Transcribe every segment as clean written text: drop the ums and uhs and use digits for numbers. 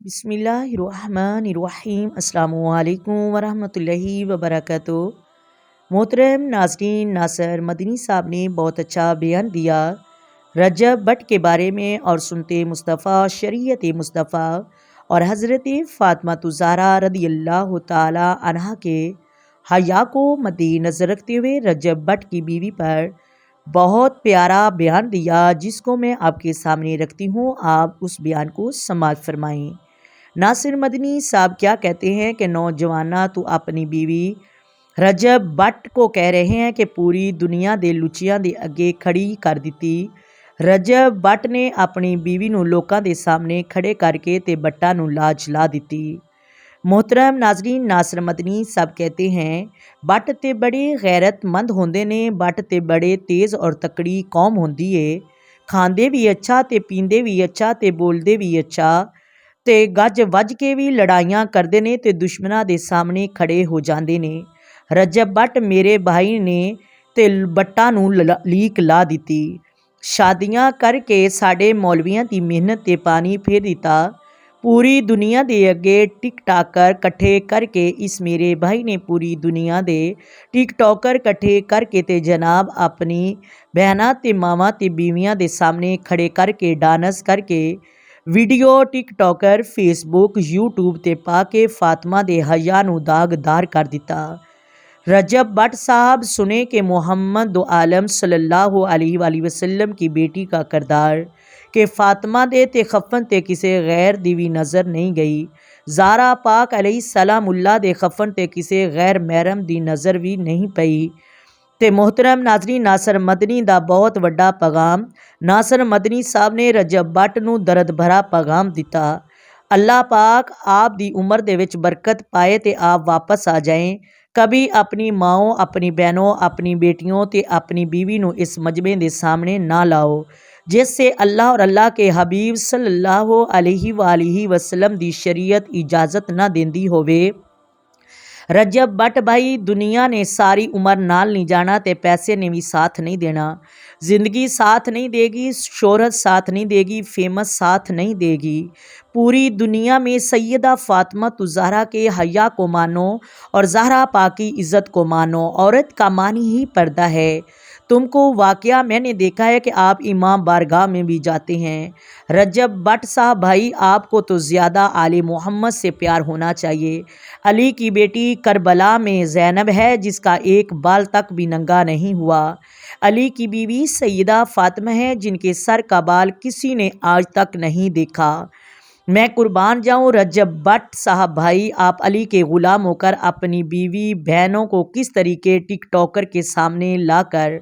بسم اللہ الرحمن الرحیم۔ السلام علیکم ورحمۃ اللہ وبرکاتہ۔ محترم ناظرین، ناصر مدنی صاحب نے بہت اچھا بیان دیا رجب بٹ کے بارے میں، اور سنتے مصطفیٰ، شریعت مصطفیٰ اور حضرت فاطمہ الزہرا رضی اللہ تعالی عنہا کے حیا کو مد نظر رکھتے ہوئے رجب بٹ کی بیوی پر بہت پیارا بیان دیا، جس کو میں آپ کے سامنے رکھتی ہوں۔ آپ اس بیان کو سماعت فرمائیں۔ ناصر مدنی صاحب کیا کہتے ہیں کہ نوجوانہ تو اپنی بیوی رجب بٹ کو کہہ رہے ہیں کہ پوری دنیا دے لچیاں دے اگے کھڑی کر دیتی۔ رجب بٹ نے اپنی بیوی نو لوکاں دے سامنے کھڑے کر کے تے بٹاں نو لاج لا دیتی۔ محترم ناظرین، ناصر مدنی صاحب کہتے ہیں بٹ تے بڑے غیرت مند ہوندے نے، بٹ تے بڑے تیز اور تکڑی قوم ہوندی ہے، کھاندے بھی اچھا تے پیندے بھی اچھا تے بولدے بھی اچھا تے گج وج کے بھی لڑائیاں کردے نے تے دشمناں دے سامنے کھڑے ہو جاندے نے۔ رجب بٹ میرے بھائی نے تے بٹاں نو لیک لا دیتی، شادیاں کر کے ساڈے مولویاں دی محنت تے پانی پھیر دیتا۔ پوری دنیا دے اگے ٹک ٹاکر کٹھے کر کے اس میرے بھائی نے پوری دنیا دے ٹک ٹاکر کٹھے کر کے تے جناب اپنی بہناں تے ماواں تے بیویاں دے سامنے کھڑے کر کے ڈانس کر کے ویڈیو ٹک ٹاکر فیس بک یوٹیوب تے پا کے فاطمہ دے حیا نو داغدار کر دیتا۔ رجب بٹ صاحب سنے کہ محمد دو عالم صلی اللہ علیہ وآلہ وسلم کی بیٹی کا کردار کہ فاطمہ دے تے خفن تے کسے غیر دی بھی نظر نہیں گئی، زہرا پاک علیہ السلام اللہ دے خفن تے کسے غیر محرم دی نظر بھی نہیں پئی۔ تے محترم ناظرین، ناصر مدنی دا بہت وڈا پیغام ناصر مدنی صاحب نے رجب بٹ نو درد بھرا پیغام دیتا۔ اللہ پاک آپ دی عمر دے وچ برکت پائے تے آپ واپس آ جائیں۔ کبھی اپنی ماؤں، اپنی بہنوں، اپنی بیٹیوں تے اپنی بیوی نو اس مجمع دے سامنے نہ لاؤ جس سے اللہ اور اللہ کے حبیب صلی اللہ علیہ وآلہ وسلم دی شریعت اجازت نہ دیندی ہووے۔ رجب بٹ بھائی، دنیا نے ساری عمر نال نہیں جانا تے پیسے نے بھی ساتھ نہیں دینا، زندگی ساتھ نہیں دے گی، شہرت ساتھ نہیں دے گی، فیمس ساتھ نہیں دے گی۔ پوری دنیا میں سیدہ فاطمہ الزہرا کے حیا کو مانو اور زہرا پاک کی عزت کو مانو۔ عورت کا معنی ہی پردہ ہے۔ تم کو واقعہ میں نے دیکھا ہے کہ آپ امام بارگاہ میں بھی جاتے ہیں۔ رجب بٹ صاحب بھائی، آپ کو تو زیادہ آل محمد سے پیار ہونا چاہیے۔ علی کی بیٹی کربلا میں زینب ہے جس کا ایک بال تک بھی ننگا نہیں ہوا۔ علی کی بیوی سیدہ فاطمہ ہے جن کے سر کا بال کسی نے آج تک نہیں دیکھا۔ میں قربان جاؤں رجب بٹ صاحب بھائی، آپ علی کے غلام ہو کر اپنی بیوی بہنوں کو کس طریقے ٹک ٹاکر کے سامنے لا کر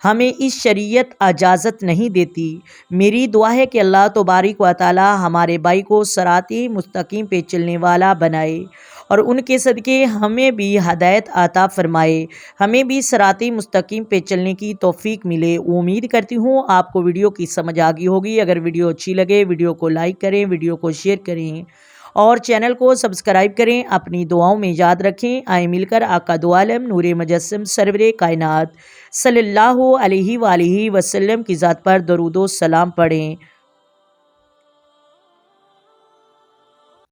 ہمیں اس شریعت اجازت نہیں دیتی۔ میری دعا ہے کہ اللہ تبارک و تعالی ہمارے بھائی کو صراط مستقیم پہ چلنے والا بنائے اور ان کے صدقے ہمیں بھی ہدایت عطا فرمائے، ہمیں بھی صراط مستقیم پہ چلنے کی توفیق ملے۔ امید کرتی ہوں آپ کو ویڈیو کی سمجھ آ گئی ہوگی۔ اگر ویڈیو اچھی لگے ویڈیو کو لائک کریں، ویڈیو کو شیئر کریں اور چینل کو سبسکرائب کریں۔ اپنی دعاؤں میں یاد رکھیں۔ آئیں مل کر آقا دو عالم نور مجسم سرور کائنات صلی اللہ علیہ وآلہ وسلم کی ذات پر درود و سلام پڑھیں۔